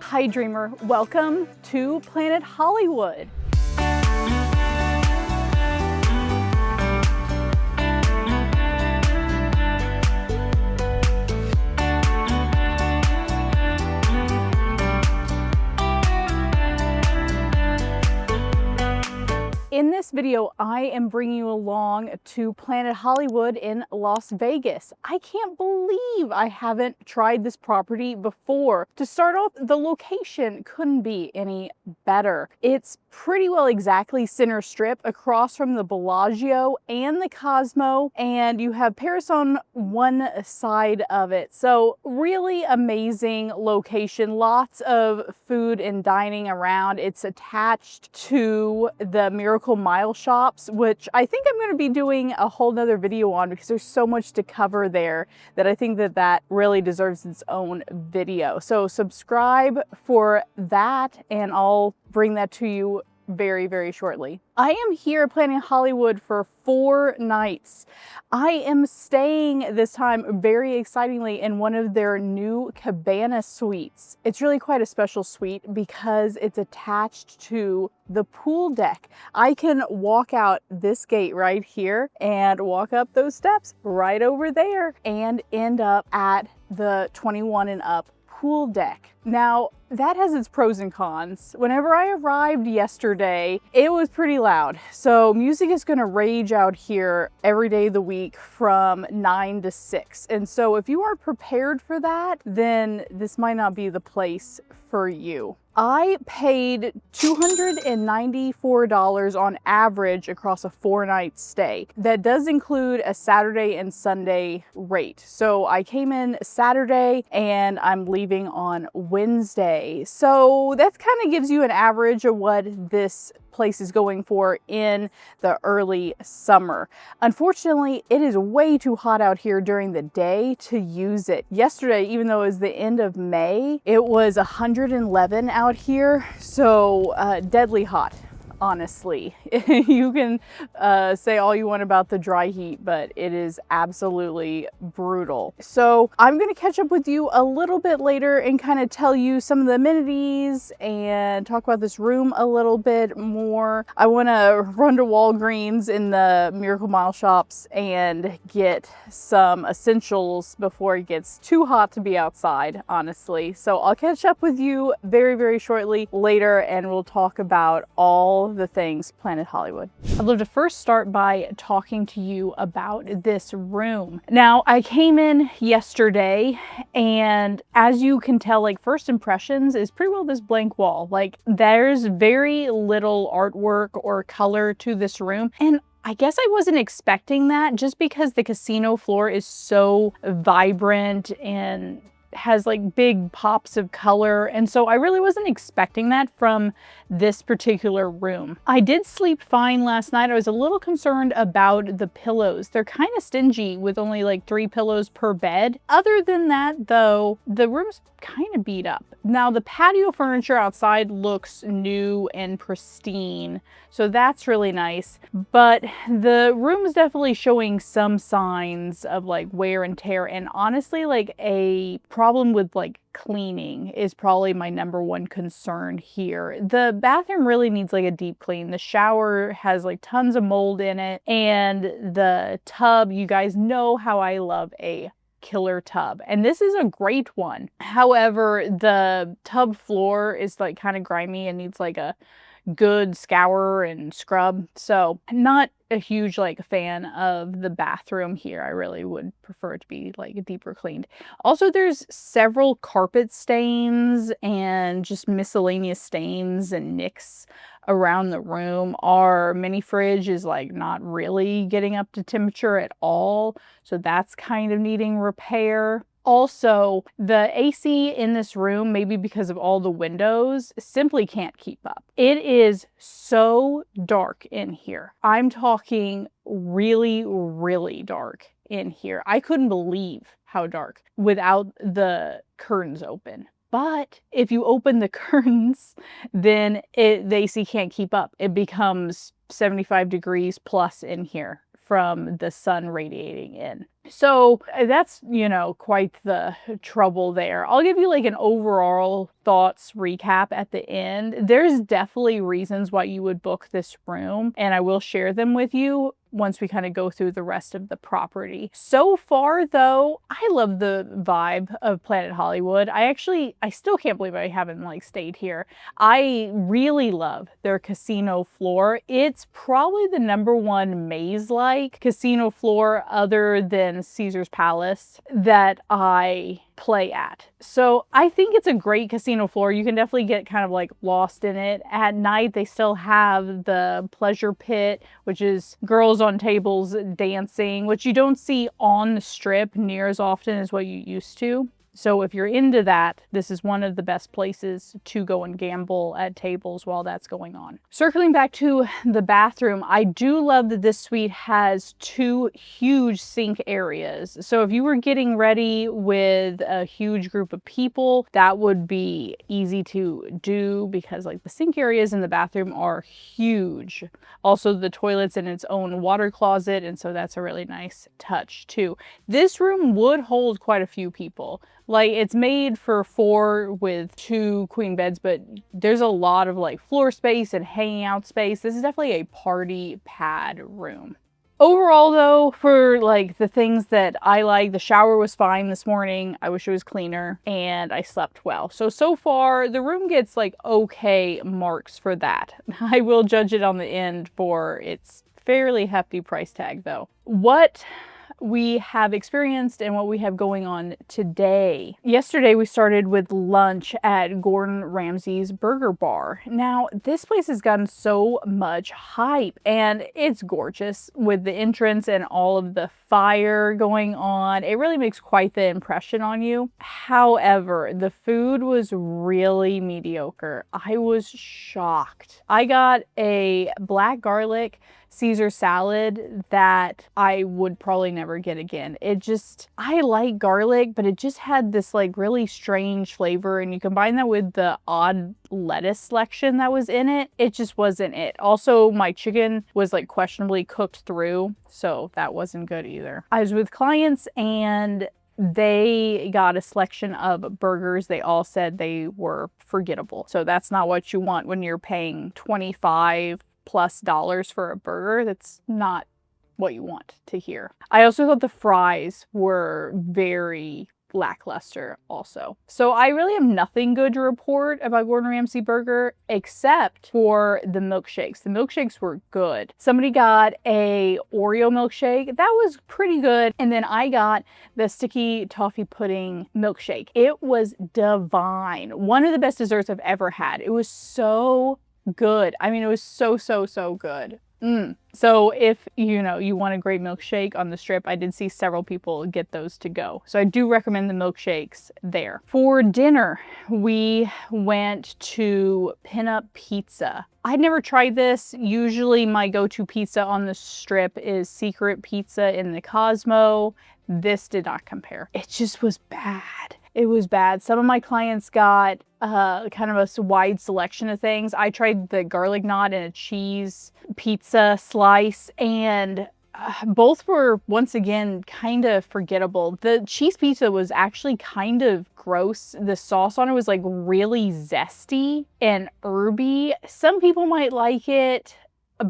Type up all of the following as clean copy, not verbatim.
Hi dreamer, welcome to Planet Hollywood. In this video, I am bringing you along to Planet Hollywood in Las Vegas. I can't believe I haven't tried this property before. To start off, the location couldn't be any better. It's pretty well exactly center strip across from the Bellagio and the Cosmo, and you have Paris on one side of it. So really amazing location, lots of food and dining around. It's attached to the Miracle Mile shops, which I think I'm going to be doing a whole nother video on because there's so much to cover there that I think that really deserves its own video. So subscribe for that and I'll bring that to you very, very shortly. I am here at Planet Hollywood for 4 nights. I am staying this time very excitingly in one of their new Cabana suites. It's really quite a special suite because it's attached to the pool deck. I can walk out this gate right here and walk up those steps right over there and end up at the 21 and up pool deck. Now, that has its pros and cons. Whenever I arrived yesterday, it was pretty loud. So music is gonna rage out here every day of the week from 9 to 6. And so if you aren't prepared for that, then this might not be the place for you. I paid $294 on average across a 4-night stay. That does include a Saturday and Sunday rate. So I came in Saturday and I'm leaving on Wednesday. So that kind of gives you an average of what this place is going for in the early summer. Unfortunately, it is way too hot out here during the day to use it. Yesterday, even though it was the end of May, it was 111 out here, so deadly hot. Honestly, you can say all you want about the dry heat, but it is absolutely brutal. So I'm going to catch up with you a little bit later and kind of tell you some of the amenities and talk about this room a little bit more. I want to run to Walgreens in the Miracle Mile shops and get some essentials before it gets too hot to be outside, honestly. So I'll catch up with you very, very shortly later and we'll talk about all the things Planet Hollywood. I'd love to first start by talking to you about this room. Now, I came in yesterday and as you can tell, like first impressions is pretty well this blank wall. Like there's very little artwork or color to this room. And I guess I wasn't expecting that just because the casino floor is so vibrant and has like big pops of color, and so I really wasn't expecting that from this particular room. I did sleep fine last night. I was a little concerned about the pillows. They're kind of stingy with only like 3 pillows per bed. Other than that though, the room's kind of beat up. Now the patio furniture outside looks new and pristine, so that's really nice, but the room is definitely showing some signs of like wear and tear, and honestly like a problem with like cleaning is probably my #1 concern here. The bathroom really needs like a deep clean. The shower has like tons of mold in it, and the tub, you guys know how I love a killer tub, and this is a great one. However, the tub floor is like kind of grimy and needs like a good scour and scrub. So not a huge like fan of the bathroom here. I really would prefer it to be like deeper cleaned. Also, there's several carpet stains and just miscellaneous stains and nicks around the room. Our mini fridge is like not really getting up to temperature at all, so that's kind of needing repair. Also, the AC in this room, maybe because of all the windows, simply can't keep up. It is so dark in here. I'm talking really, really dark in here. I couldn't believe how dark without the curtains open. But if you open the curtains, then the AC can't keep up. It becomes 75 degrees plus in here from the sun radiating in. So that's, quite the trouble there. I'll give you like an overall thoughts recap at the end. There's definitely reasons why you would book this room, and I will share them with you once we kind of go through the rest of the property. So far though, I love the vibe of Planet Hollywood. I still can't believe I haven't like stayed here. I really love their casino floor. It's probably the #1 maze-like casino floor other than Caesar's Palace that I play at. So I think it's a great casino floor. You can definitely get kind of like lost in it. At night, they still have the pleasure pit, which is girls on tables dancing, which you don't see on the strip near as often as what you used to. So if you're into that, this is one of the best places to go and gamble at tables while that's going on. Circling back to the bathroom, I do love that this suite has 2 huge sink areas. So if you were getting ready with a huge group of people, that would be easy to do because like the sink areas in the bathroom are huge. Also, the toilet's in its own water closet, and so that's a really nice touch too. This room would hold quite a few people. Like, it's made for 4 with 2 queen beds, but there's a lot of like floor space and hanging out space. This is definitely a party pad room. Overall though, for like the things that I like, the shower was fine this morning. I wish it was cleaner, and I slept well. So far the room gets like okay marks for that. I will judge it on the end for its fairly hefty price tag though. What we have experienced and what we have going on today. Yesterday we started with lunch at Gordon Ramsay's Burger Bar. Now this place has gotten so much hype and it's gorgeous with the entrance and all of the fire going on. It really makes quite the impression on you. However, the food was really mediocre. I was shocked. I got a black garlic Caesar salad that I would probably never get again. I like garlic, but it just had this like really strange flavor, and you combine that with the odd lettuce selection that was in it, it just wasn't it. Also, my chicken was like questionably cooked through, so that wasn't good either. I was with clients and they got a selection of burgers. They all said they were forgettable. So that's not what you want when you're paying $25+ for a burger. That's not what you want to hear. I also thought the fries were very lackluster also. So I really have nothing good to report about Gordon Ramsay Burger except for the milkshakes. The milkshakes were good. Somebody got a Oreo milkshake. That was pretty good. And then I got the sticky toffee pudding milkshake. It was divine. One of the best desserts I've ever had. It was so good. I mean, it was so good. So if you want a great milkshake on the strip, I did see several people get those to go. So I do recommend the milkshakes there. For dinner, we went to Pinup Pizza. I'd never tried this. Usually my go-to pizza on the strip is Secret Pizza in the Cosmo. This did not compare. It just was bad. It was bad. Some of my clients got kind of a wide selection of things. I tried the garlic knot and a cheese pizza slice, and both were once again kind of forgettable. The cheese pizza was actually kind of gross. The sauce on it was like really zesty and herby. Some people might like it,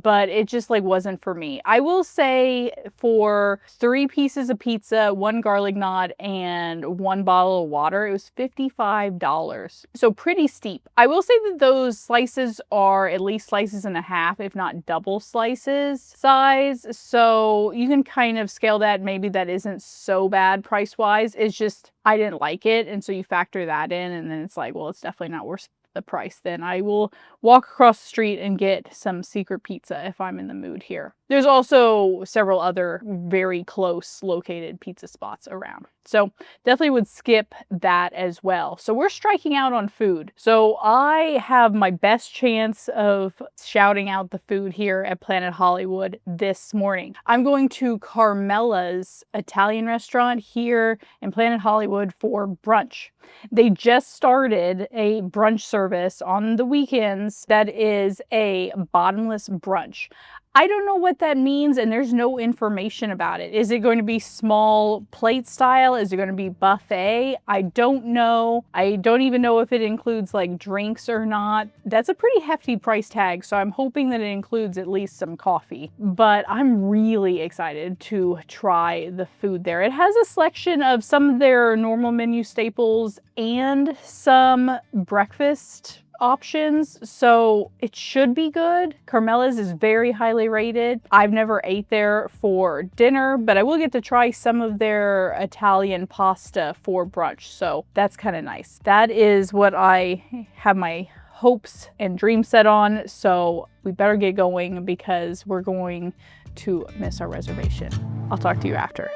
but it just like wasn't for me. I will say for 3 pieces of pizza, 1 garlic knot, and 1 bottle of water, it was $55. So pretty steep. I will say that those slices are at least slices and a half, if not double slices size. So you can kind of scale that. Maybe that isn't so bad price-wise. It's just, I didn't like it. And so you factor that in, and then it's like, well, it's definitely not worth the price. Then I will walk across the street and get some Secret Pizza if I'm in the mood here. There's also several other very close located pizza spots around. So definitely would skip that as well. So we're striking out on food. So I have my best chance of shouting out the food here at Planet Hollywood this morning. I'm going to Carmela's Italian restaurant here in Planet Hollywood for brunch. They just started a brunch service on the weekends that is a bottomless brunch. I don't know what that means, and there's no information about it. Is it going to be small plate style? Is it going to be buffet? I don't know. I don't even know if it includes like drinks or not. That's a pretty hefty price tag, so I'm hoping that it includes at least some coffee. But I'm really excited to try the food there. It has a selection of some of their normal menu staples and some breakfast options, so it should be good. Carmela's is very highly rated. I've never ate there for dinner, but I will get to try some of their Italian pasta for brunch, so that's kind of nice. That is what I have my hopes and dreams set on, so we better get going because we're going to miss our reservation. I'll talk to you after.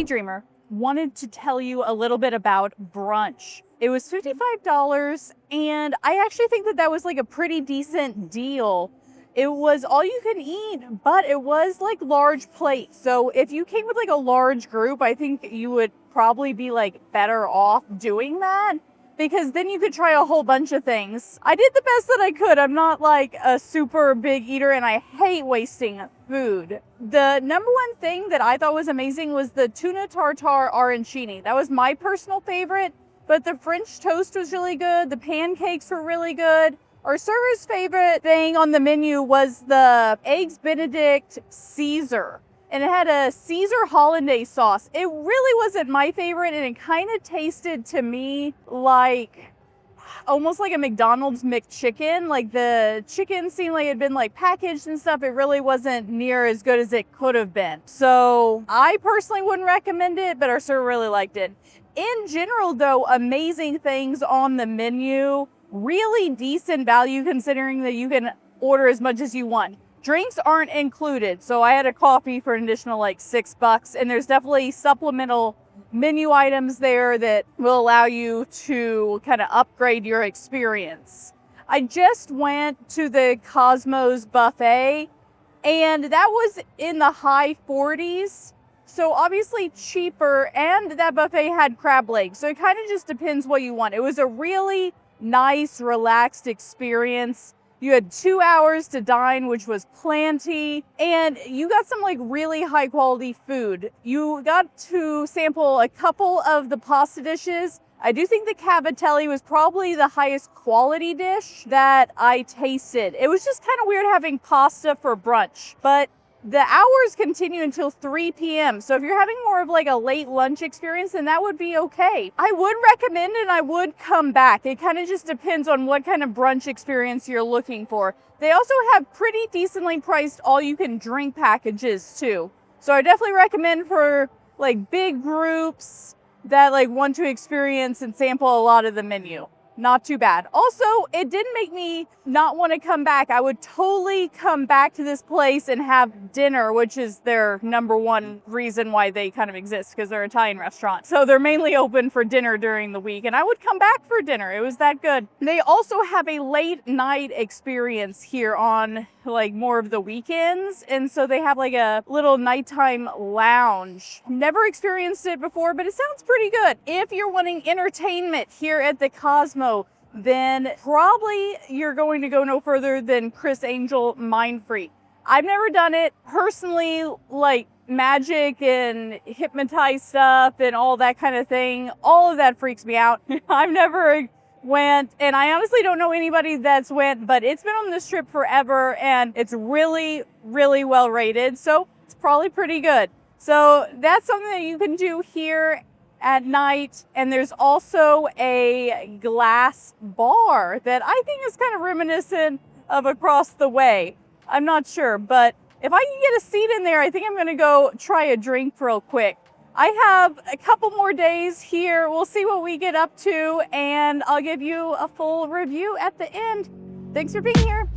Dreamer, wanted to tell you a little bit about brunch. It was $55 and I actually think that that was like a pretty decent deal. It was all you can eat, but it was like large plates. So if you came with like a large group, I think you would probably be like better off doing that, because then you could try a whole bunch of things. I did the best that I could. I'm not like a super big eater and I hate wasting food. The number one thing that I thought was amazing was the tuna tartare arancini. That was my personal favorite, but the French toast was really good. The pancakes were really good. Our server's favorite thing on the menu was the Eggs Benedict Caesar. And it had a Caesar hollandaise sauce. It really wasn't my favorite, and it kind of tasted to me like almost like a McDonald's McChicken. Like the chicken seemed like it had been like packaged and stuff. It really wasn't near as good as it could have been. So I personally wouldn't recommend it, but our server really liked it. In general though, amazing things on the menu. Really decent value considering that you can order as much as you want. Drinks aren't included, so I had a coffee for an additional like $6, and there's definitely supplemental menu items there that will allow you to kind of upgrade your experience. I just went to the Cosmos buffet, and that was in the high 40s, so obviously cheaper, and that buffet had crab legs, so it kind of just depends what you want. It was a really nice, relaxed experience. You had 2 hours to dine, which was plenty, and you got some like really high quality food. You got to sample a couple of the pasta dishes. I do think the cavatelli was probably the highest quality dish that I tasted. It was just kind of weird having pasta for brunch, but the hours continue until 3 p.m. So if you're having more of like a late lunch experience, then that would be okay. I would recommend it and I would come back. It kind of just depends on what kind of brunch experience you're looking for. They also have pretty decently priced all-you-can-drink packages too. So I definitely recommend for like big groups that like want to experience and sample a lot of the menu. Not too bad. Also, it didn't make me not want to come back. I would totally come back to this place and have dinner, which is their number one reason why they kind of exist, because they're an Italian restaurant. So they're mainly open for dinner during the week, and I would come back for dinner. It was that good. They also have a late night experience here on like more of the weekends, and so they have like a little nighttime lounge. Never experienced it before, but it sounds pretty good. If you're wanting entertainment here at the Cosmo, then probably you're going to go no further than Chris Angel Mind Freak. I've never done it personally, like magic and hypnotized stuff and all that kind of thing. All of that freaks me out. I've never went, and I honestly don't know anybody that's went, but it's been on the strip forever and it's really, really well rated, so it's probably pretty good. So that's something that you can do here at night. And there's also a glass bar that I think is kind of reminiscent of across the way. I'm not sure, but if I can get a seat in there, I think I'm gonna go try a drink real quick. I have a couple more days here. We'll see what we get up to, and I'll give you a full review at the end. Thanks for being here.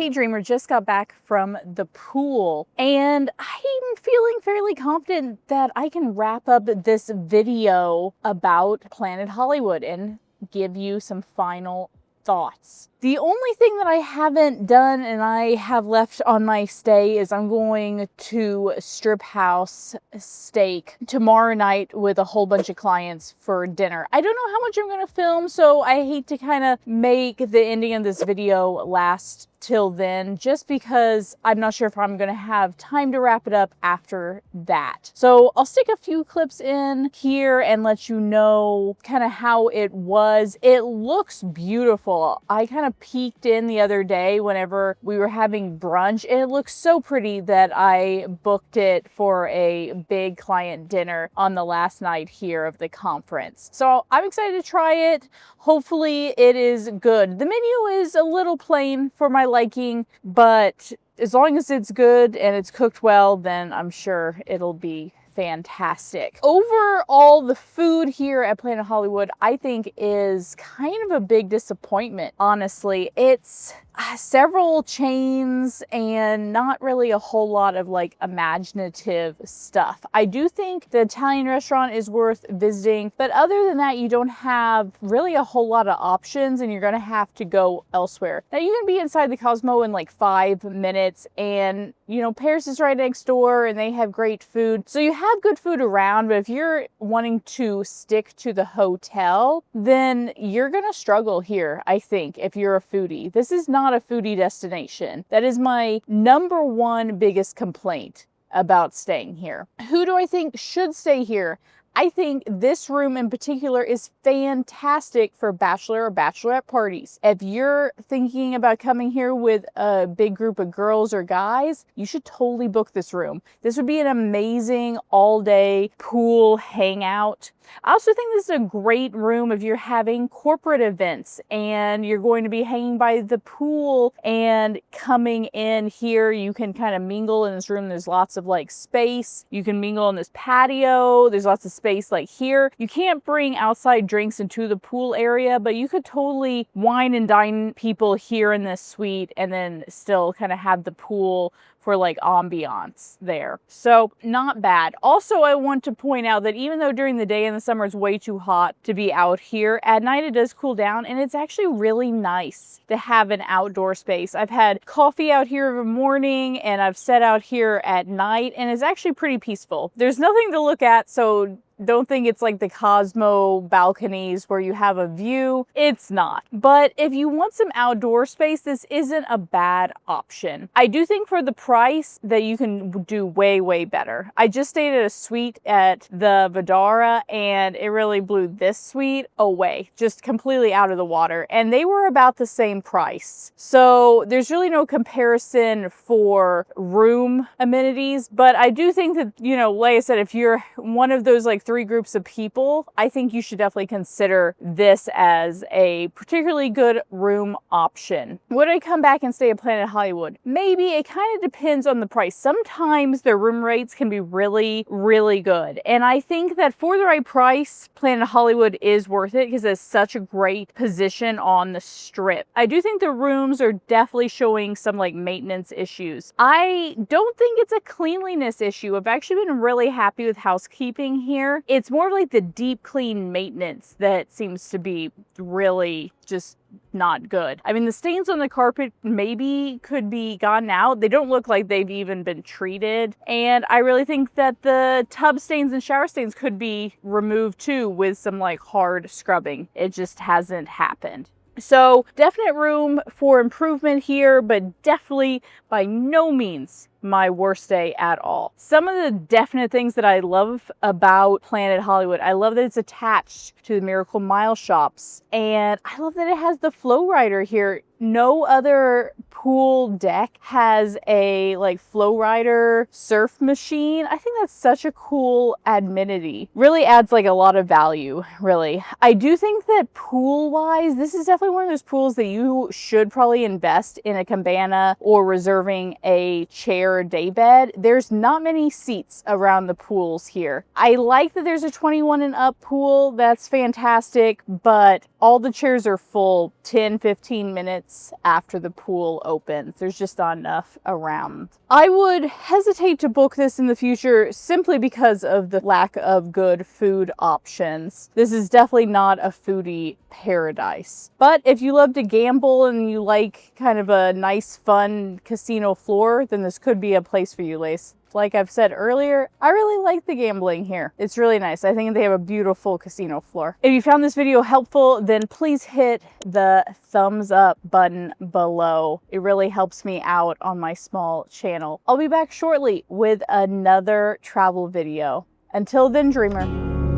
daydreamer just got back from the pool, and I'm feeling fairly confident that I can wrap up this video about Planet Hollywood and give you some final thoughts. The only thing that I haven't done and I have left on my stay is I'm going to strip house steak tomorrow night with a whole bunch of clients for dinner. I don't know how much I'm going to film, so I hate to kind of make the ending of this video last till then, just because I'm not sure if I'm going to have time to wrap it up after that. So I'll stick a few clips in here and let you know kind of how it was. It looks beautiful. I kind of peeked in the other day whenever we were having brunch, and it looks so pretty that I booked it for a big client dinner on the last night here of the conference. So I'm excited to try it. Hopefully it is good. The menu is a little plain for my liking, but as long as it's good and it's cooked well, then I'm sure it'll be fantastic. Overall, the food here at Planet Hollywood, I think, is kind of a big disappointment, honestly. It's several chains and not really a whole lot of like imaginative stuff. I do think the Italian restaurant is worth visiting, but other than that, you don't have really a whole lot of options and you're gonna have to go elsewhere. Now you can be inside the Cosmo in like 5 minutes, and you know, Paris is right next door and they have great food. So you have good food around, but if you're wanting to stick to the hotel, then you're gonna struggle here, I think, if you're a foodie. This is not a foodie destination. That is my number one biggest complaint about staying here. Who do I think should stay here? I think this room in particular is fantastic for bachelor or bachelorette parties. If you're thinking about coming here with a big group of girls or guys, you should totally book this room. This would be an amazing all-day pool hangout. I also think this is a great room if you're having corporate events and you're going to be hanging by the pool and coming in here. You can kind of mingle in this room. There's lots of like space. You can mingle in this patio. There's lots of space like here. You can't bring outside drinks into the pool area, but you could totally wine and dine people here in this suite and then still kind of have the pool for like ambiance there. So not bad. Also, I want to point out that even though during the day in the summer it's way too hot to be out here, at night it does cool down and it's actually really nice to have an outdoor space. I've had coffee out here in the morning and I've sat out here at night and it's actually pretty peaceful. There's nothing to look at, so don't think it's like the Cosmo balconies where you have a view. It's not. But if you want some outdoor space, this isn't a bad option. I do think for the price that you can do way, way better. I just stayed at a suite at the Vidara and it really blew this suite away, just completely out of the water. And they were about the same price. So there's really no comparison for room amenities. But I do think that, you know, like I said, if you're one of those like 3 groups of people, I think you should definitely consider this as a particularly good room option. Would I come back and stay at Planet Hollywood? Maybe. It kind of depends on the price. Sometimes their room rates can be really, really good. And I think that for the right price, Planet Hollywood is worth it because it's such a great position on the strip. I do think the rooms are definitely showing some like maintenance issues. I don't think it's a cleanliness issue. I've actually been really happy with housekeeping here. It's more like the deep clean maintenance that seems to be really just not good. I mean, the stains on the carpet maybe could be gotten out. They don't look like they've even been treated. And I really think that the tub stains and shower stains could be removed too with some like hard scrubbing. It just hasn't happened. So definite room for improvement here, but definitely by no means my worst day at all. Some of the definite things that I love about Planet Hollywood, I love that it's attached to the Miracle Mile shops, and I love that it has the FlowRider here. No other pool deck has a like FlowRider surf machine. I think that's such a cool amenity. Really adds like a lot of value, really. I do think that pool wise, this is definitely one of those pools that you should probably invest in a cabana or reserving a chair share a day bed. There's not many seats around the pools here. I like that there's a 21 and up pool. That's fantastic, but all the chairs are full 10-15 minutes after the pool opens. There's just not enough around. I would hesitate to book this in the future simply because of the lack of good food options. This is definitely not a foodie paradise. But if you love to gamble and you like kind of a nice, fun casino floor, then this could be a place for you, Lace. Like I've said earlier, I really like the gambling here. It's really nice. I think they have a beautiful casino floor. If you found this video helpful, then please hit the thumbs up button below. It really helps me out on my small channel. I'll be back shortly with another travel video. Until then, dreamer,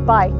bye.